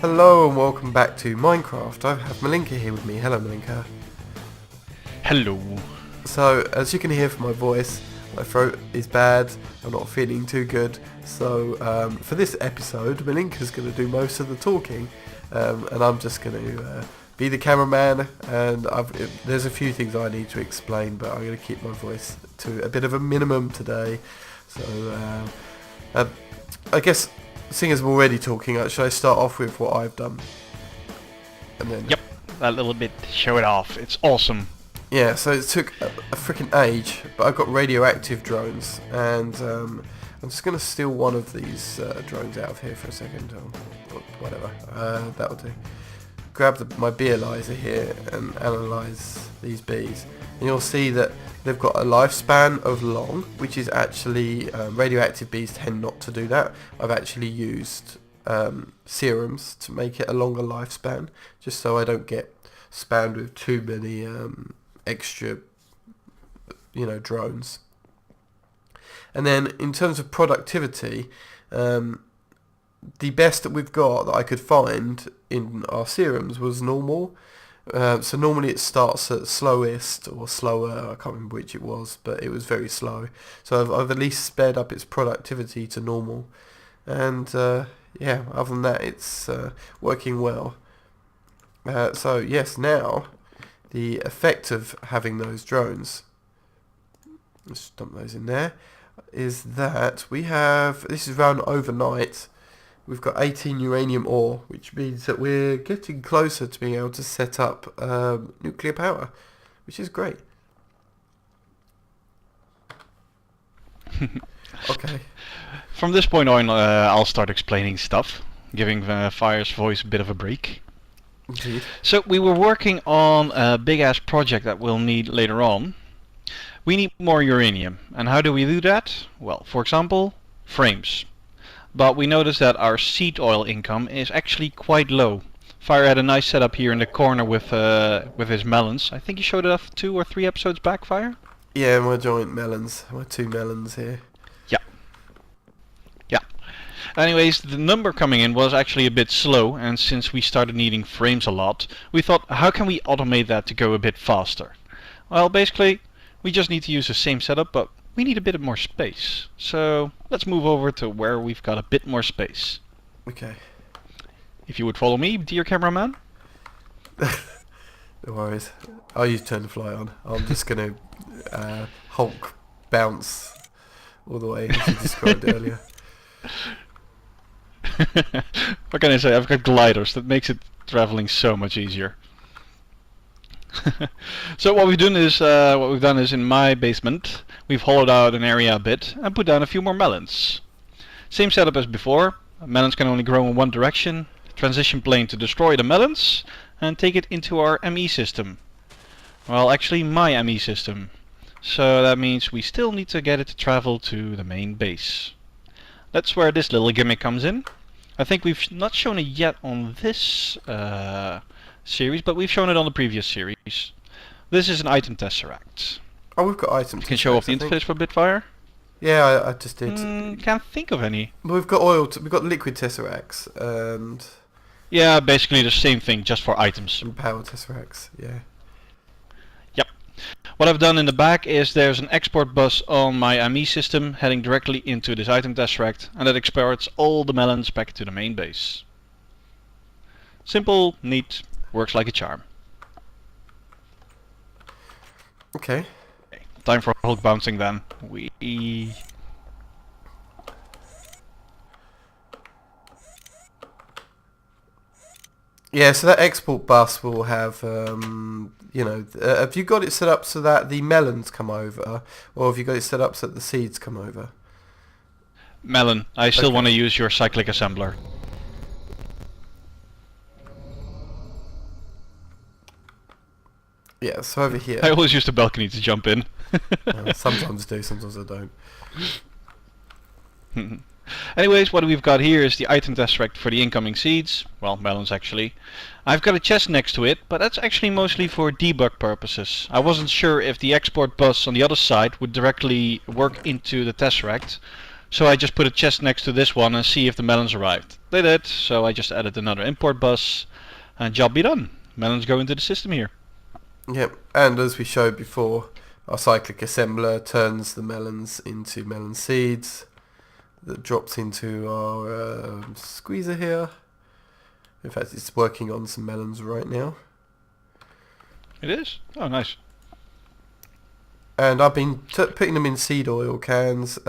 Hello and welcome back to Minecraft. I have Mallinka here with me. Hello Mallinka. Hello. So, as you can hear from my voice, my throat is bad. I'm not feeling too good. So, for this episode, Mallinka's going to do most of the talking. And I'm just going to be the cameraman. And there's a few things I need to explain, but I'm going to keep my voice to a bit of a minimum today. So, I guess, seeing as I'm already talking, should I start off with what I've done? And then, Yep, that little bit. Show it off. It's awesome. yeah, so it took a freaking age, but I've got radioactive drones, and I'm just going to steal one of these drones out of here for a second, or whatever, that'll do. Grab my bee analyzer here and analyze these bees, and you'll see that they've got a lifespan of long, which is actually, radioactive bees tend not to do that. I've actually used serums to make it a longer lifespan, just so I don't get spammed with too many extra, drones. And then in terms of productivity, the best that we've got that I could find in our serums was normal. So normally it starts at slowest or slower, I can't remember which it was, but it was very slow. So I've at least sped up its productivity to normal. And yeah, other than that, it's working well. So yes, now the effect of having those drones, let's dump those in there, is that we have, this is run overnight, we've got 18 uranium ore, which means that we're getting closer to being able to set up nuclear power, which is great. Okay. From this point on, I'll start explaining stuff, giving Fire's voice a bit of a break. Indeed. So we were working on a big-ass project that we'll need later on. We need more uranium. And how do we do that? Well, for example, frames. But we noticed that our seed oil income is actually quite low. Fire had a nice setup here in the corner with his melons. I think you showed it off 2 or 3 episodes back, Fire? Yeah, my giant melons, my 2 melons here. Yeah. Yeah. Anyways, the number coming in was actually a bit slow, and since we started needing frames a lot, we thought, how can we automate that to go a bit faster? Well, basically, we just need to use the same setup, but we need a bit more space. So let's move over to where we've got a bit more space. Okay. If you would follow me, dear cameraman. No worries. I'll use turn to fly on. I'm just going to Hulk bounce all the way as you described earlier. What can I say? I've got gliders. That makes it traveling so much easier. So what we've done is in my basement we've hollowed out an area a bit and put down a few more melons. Same setup as before. Melons can only grow in one direction. Transition plane to destroy the melons and take it into our ME system. Well, actually my ME system. So that means we still need to get it to travel to the main base. That's where this little gimmick comes in. I think we've not shown it yet on this series, but we've shown it on the previous series. This is an item tesseract. Oh, we've got items. You can show off the interface for Bitfire? Yeah, I just did. Can't think of any. We've got we've got liquid tesseracts and Yeah, basically the same thing, just for items. power tesseracts. Yeah. Yep. What I've done in the back is there's an export bus on my ME system heading directly into this item tesseract, and that exports all the melons back to the main base. Simple, neat, works like a charm. Okay. Time for Hulk bouncing then. Yeah, so that export bus will have, have you got it set up so that the melons come over, or have you got it set up so that the seeds come over? Melon, I still Okay. want to use your cyclic assembler. Yeah, so over here. I always use the balcony to jump in. Sometimes do, sometimes I don't. Anyways, what we've got here is the item tesseract for the incoming seeds. Well, melons actually. I've got a chest next to it, but that's actually mostly for debug purposes. I wasn't sure if the export bus on the other side would directly work into the tesseract. So I just put a chest next to this one and see if the melons arrived. They did, so I just added another import bus and job be done. Melons go into the system here. Yep, and as we showed before, our cyclic assembler turns the melons into melon seeds that drops into our squeezer here. In fact, it's working on some melons right now. It is? Oh, nice. And I've been putting them in seed oil cans,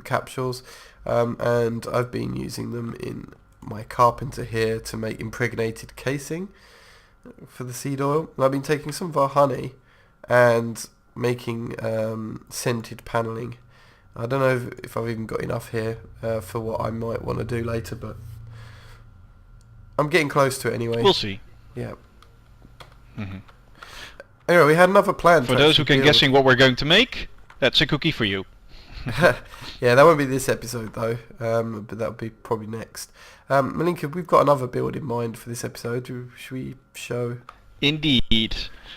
capsules, and I've been using them in my carpenter here to make impregnated casing for the seed oil. And I've been taking some of our honey and making scented panelling. I don't know if I've even got enough here for what I might want to do later, but I'm getting close to it anyway. We'll see. Yeah. Mm-hmm. Anyway, we had another plan. For those who can guessing what we're going to make, that's a cookie for you. Yeah, that won't be this episode though, but that'll be probably next. Mallinka, we've got another build in mind for this episode. Should we show? Indeed.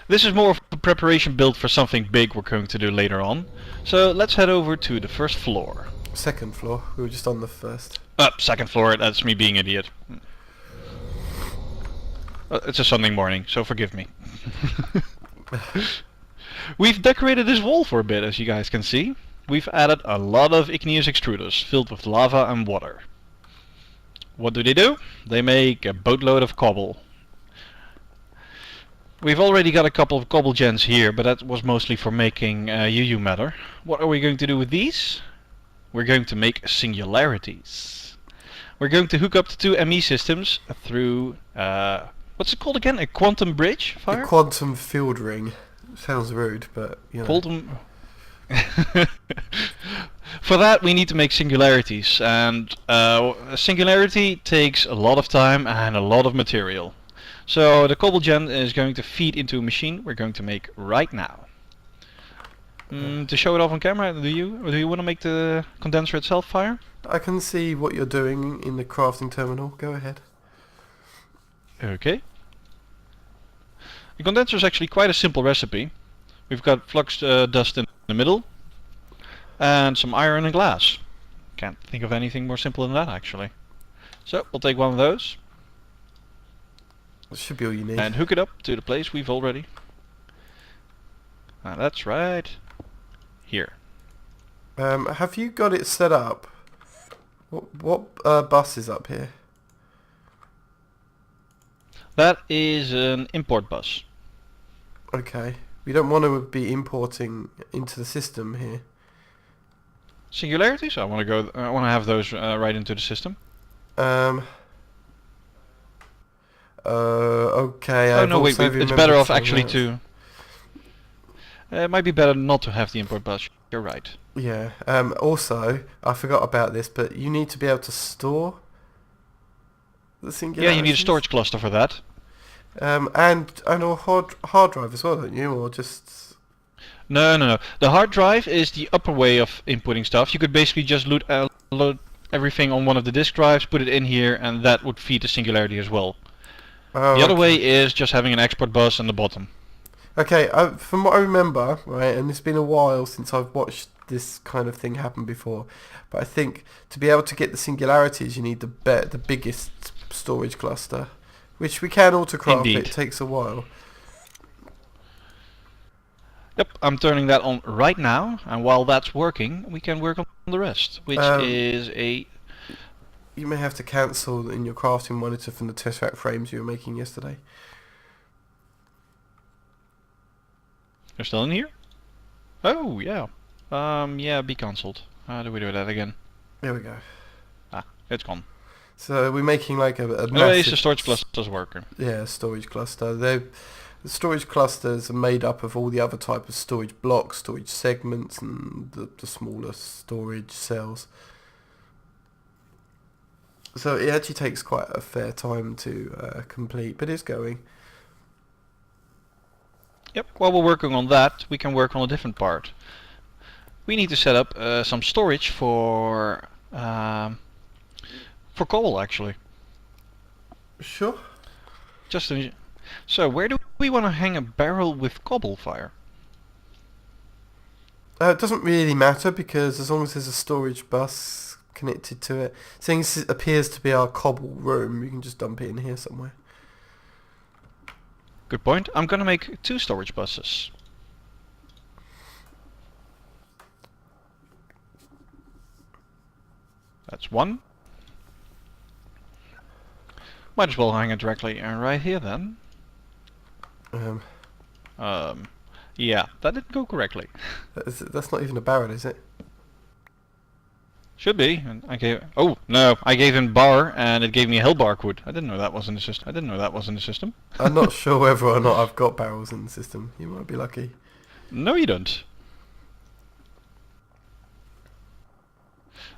This is more of a preparation build for something big we're going to do later on. So let's head over to the first floor. Second floor. We were just on the first. Second floor. That's me being an idiot. It's a Sunday morning, so forgive me. We've decorated this wall for a bit, as you guys can see. We've added a lot of igneous extruders filled with lava and water. What do? They make a boatload of cobble. We've already got a couple of cobble gens here, but that was mostly for making UU matter. What are we going to do with these? We're going to make singularities. We're going to hook up the two ME systems through, what's it called again? A quantum bridge? Fire? A quantum field ring. Sounds rude, but you know. Quantum. For that we need to make singularities, and a singularity takes a lot of time and a lot of material. So the cobble gen is going to feed into a machine we're going to make right now. To show it off on camera, do you want to make the condenser itself, Fire? I can see what you're doing in the crafting terminal. Go ahead. Okay. The condenser is actually quite a simple recipe. We've got flux dust in the middle and some iron and glass. Can't think of anything more simple than that, actually. So we'll take one of those. That should be all you need. And hook it up to the place we've already. That's right here. Have you got it set up? What bus is up here? That is an import bus. Okay. We don't want to be importing into the system here. Singularities? I want to have those right into the system. Okay. Oh no, wait. It's better off actually to. It might be better not to have the import bus. You're right. Yeah. Also, I forgot about this, but you need to be able to store the singularities. Yeah, you need a storage cluster for that. And a hard drive as well, don't you? Or just... No. The hard drive is the upper way of inputting stuff. You could basically just load everything on one of the disk drives, put it in here, and that would feed the singularity as well. Oh, the other way is just having an export bus on the bottom. Okay, from what I remember, right, and it's been a while since I've watched this kind of thing happen before, but I think to be able to get the singularities, you need the biggest storage cluster, which we can autocraft. Indeed. It takes a while. Yep, I'm turning that on right now, and while that's working, we can work on the rest, which is a... You may have to cancel in your crafting monitor from the Tesseract frames you were making yesterday. You're still in here? Oh, yeah. Yeah, be cancelled. How do we do that again? There we go. It's gone. So we're making like a Anyways, massive... the storage cluster's working. Yeah, storage cluster. The storage clusters are made up of all the other type of storage blocks, storage segments, and the smaller storage cells. So it actually takes quite a fair time to complete, but it's going. Yep, while we're working on that, we can work on a different part. We need to set up some storage for cobble, actually. Sure. So where do we want to hang a barrel with cobble, Fire? It doesn't really matter because as long as there's a storage bus connected to it, since it appears to be our cobble room, you can just dump it in here somewhere. Good point. I'm gonna make 2 storage buses. That's 1. Might as well hang it directly right here then. Yeah, that didn't go correctly. That's not even a barrel, is it? Should be. And I gave. Oh no! I gave him bar, and it gave me a hell barcode. I didn't know that was in the system. I didn't know that was in the system. I'm not sure whether or not I've got barrels in the system. You might be lucky. No, you don't.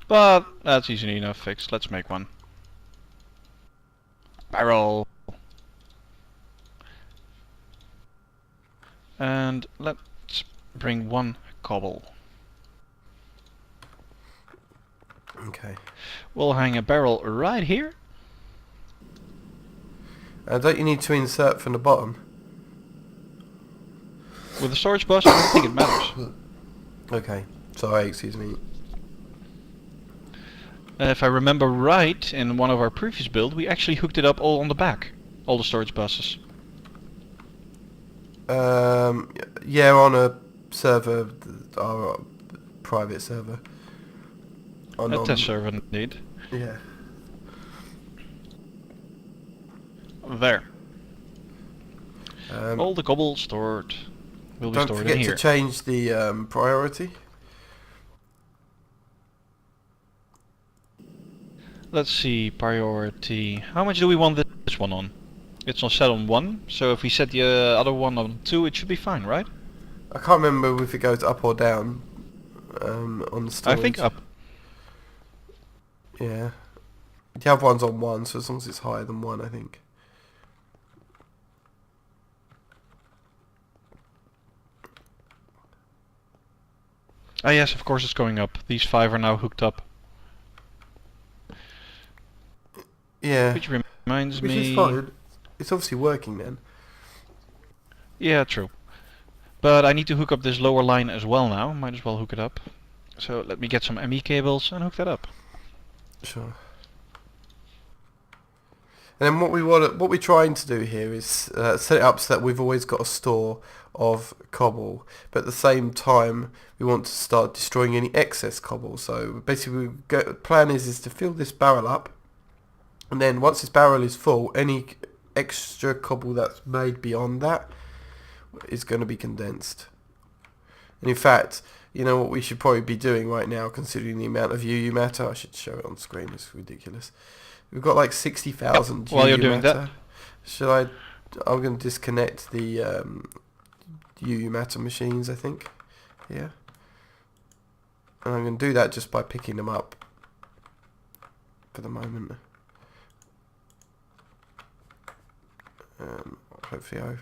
But that's easily enough fixed. Let's make one. Barrel. And let's bring 1 cobble. Okay. We'll hang a barrel right here. Don't you need to insert from the bottom? With the storage bus, I don't think it matters. Okay. Sorry, excuse me. If I remember right, in one of our previous builds, we actually hooked it up all on the back. All the storage buses. Yeah, on a server, our private server. A test server indeed. Yeah. There. Um, All the cobble stored will be don't stored forget in here. to change the priority. Let's see, priority. How much do we want this one on? It's on set on 1, so if we set the other one on 2, it should be fine, right? I can't remember if it goes up or down on the storage. I think up. Yeah. The other one's on 1, so as long as it's higher than 1, I think. Ah yes, of course it's going up. These 5 are now hooked up. Yeah. Which reminds Which me... is fine. It's obviously working then. Yeah, true. But I need to hook up this lower line as well now. Might as well hook it up. So let me get some ME cables and hook that up. Sure. And then what we're trying to do here is set it up so that we've always got a store of cobble, but at the same time we want to start destroying any excess cobble. So basically, the plan is to fill this barrel up, and then once this barrel is full, any extra cobble that's made beyond that is going to be condensed. And in fact, you know what we should probably be doing right now, considering the amount of UU matter. I should show it on screen. It's ridiculous. We've got like 60,000 while UU you're doing matter. that. Should I? I'm going to disconnect the UU matter machines, I think. Yeah. And I'm going to do that just by picking them up for the moment. Hopefully I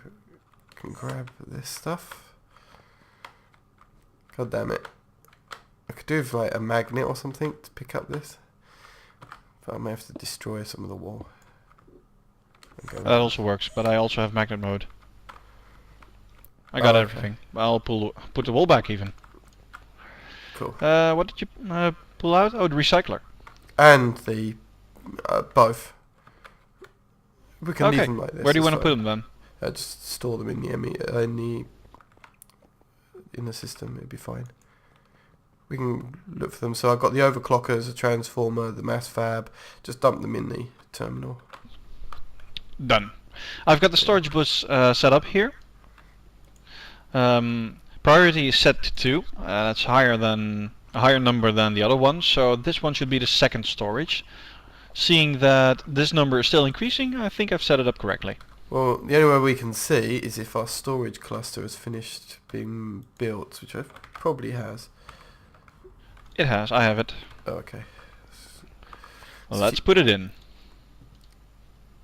can grab this stuff. God damn it. I could do with like a magnet or something to pick up this. But I may have to destroy some of the wall. Okay. That also works, but I also have magnet mode. I got everything. I'll put the wall back even. Cool. What did you pull out? Oh, the recycler. And the both. We can leave Okay. them like this. Where do you it's want to put fine. them then? Just store them in the system. It'd be fine. We can look for them. So I've got the overclockers, a transformer, the mass fab. Just dump them in the terminal. Done. I've got the storage bus set up here. Priority is set to 2. That's a higher number than the other one. So this one should be the second storage. Seeing that this number is still increasing, I think I've set it up correctly. Well, the only way we can see is if our storage cluster has finished being built, which it probably has. It has. I have it. Oh, okay. Well, let's put it in.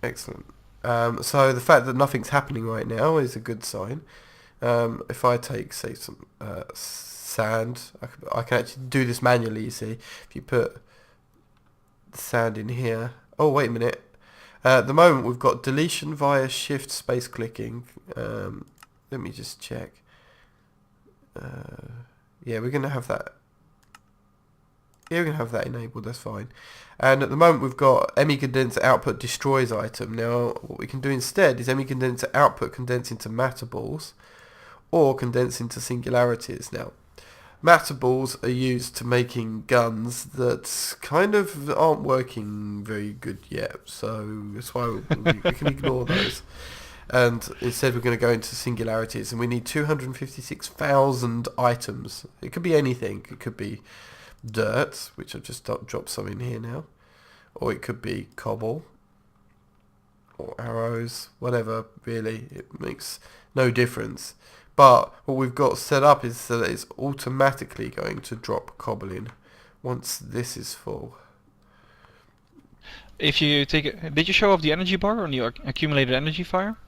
Excellent. So the fact that nothing's happening right now is a good sign. If I take, say, some sand, I can actually do this manually, you see. If you put the sand in here. Oh, wait a minute. At the moment, we've got deletion via shift space clicking. Let me just check. Yeah, we're going to have that. Yeah, we're going to have that enabled, that's fine. And at the moment we've got ME condenser output destroys item. Now what we can do instead is ME condenser output condense into matter balls or condense into singularities. Now matter balls are used to making guns that kind of aren't working very good yet, so that's why we can ignore those. And instead we're going to go into singularities, and we need 256,000 items. It could be anything. It could be dirt, which I've just dropped some in here now, or it could be cobble, or arrows, whatever, really. It makes no difference. But what we've got set up is that it's automatically going to drop cobble in once this is full. If you take it, did you show off the energy bar on the accumulated energy fire?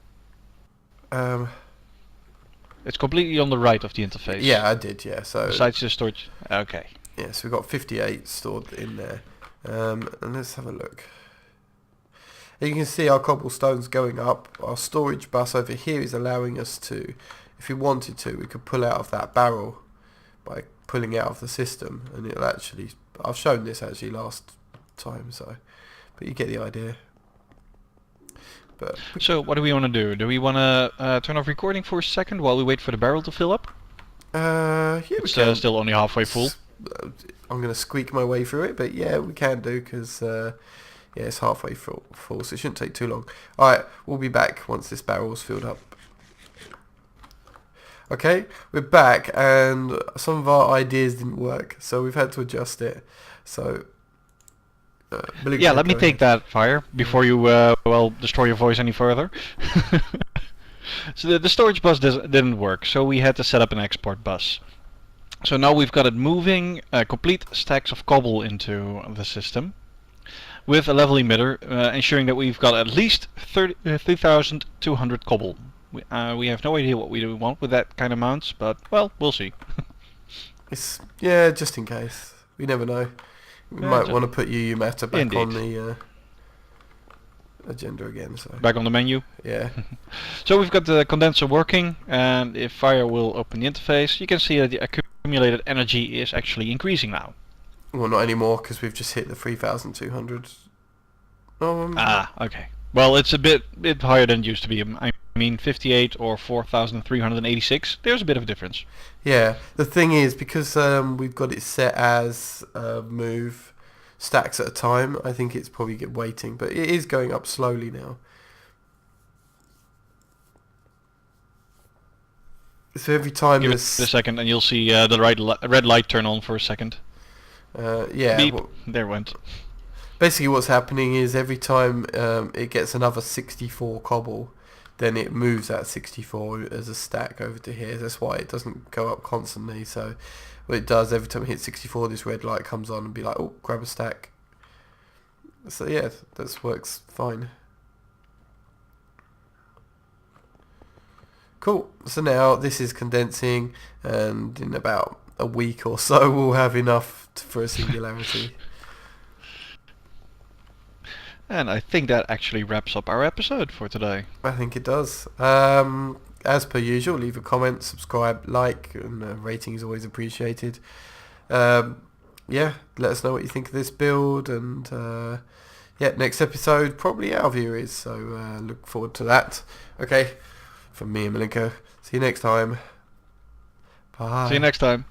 It's completely on the right of the interface. Yeah, I did, yeah. So besides the storage. Okay. yeah, so we've got 58 stored in there. And let's have a look. And you can see our cobblestones going up. Our storage bus over here is allowing us to, if we wanted to, we could pull out of that barrel by pulling out of the system, and it'll actually, I've shown this actually last time, so, but you get the idea. But so what do we want to do? Do we want to turn off recording for a second while we wait for the barrel to fill up? Yeah, we It's can. still only halfway full. I'm going to squeak my way through it, but yeah, we can do, because yeah, it's halfway full, so it shouldn't take too long. Alright, we'll be back once this barrel's filled up. Okay, we're back, and some of our ideas didn't work, so we've had to adjust it. So, yeah, let me take that fire before you well destroy your voice any further. So the storage bus didn't work, so we had to set up an export bus. So now we've got it moving complete stacks of cobble into the system with a level emitter, ensuring that we've got at least 3,200 cobble. We have no idea what we want with that kind of amounts, but well, we'll see. It's, yeah, just in case. We never know. We might want to put UU matter back Indeed. on the agenda again. So Back on the menu. yeah. So we've got the condenser working, and if fire will open the interface, you can see that the accumulated energy is actually increasing now. Well, not anymore, because we've just hit the 3,200. Okay. Well, it's a bit higher than it used to be. I mean, 58 or 4,386. There's a bit of a difference. Yeah. The thing is, because we've got it set as move stacks at a time, I think it's probably waiting, but it is going up slowly now. So every time Give it a second, and you'll see the red light turn on for a second. yeah. Beep. There it went. Basically what's happening is every time it gets another 64 cobble, then it moves that 64 as a stack over to here. That's why it doesn't go up constantly. So what it does, every time it hits 64, this red light comes on and be like, oh, grab a stack. So yeah, that works fine. Cool. So now this is condensing, and in about a week or so we'll have enough for a singularity. And I think that actually wraps up our episode for today. I think it does. As per usual, leave a comment, subscribe, like, and a rating is always appreciated. Yeah, let us know what you think of this build, and yeah, next episode probably our view is, so look forward to that. Okay, from me and Mallinka. See you next time. Bye. See you next time.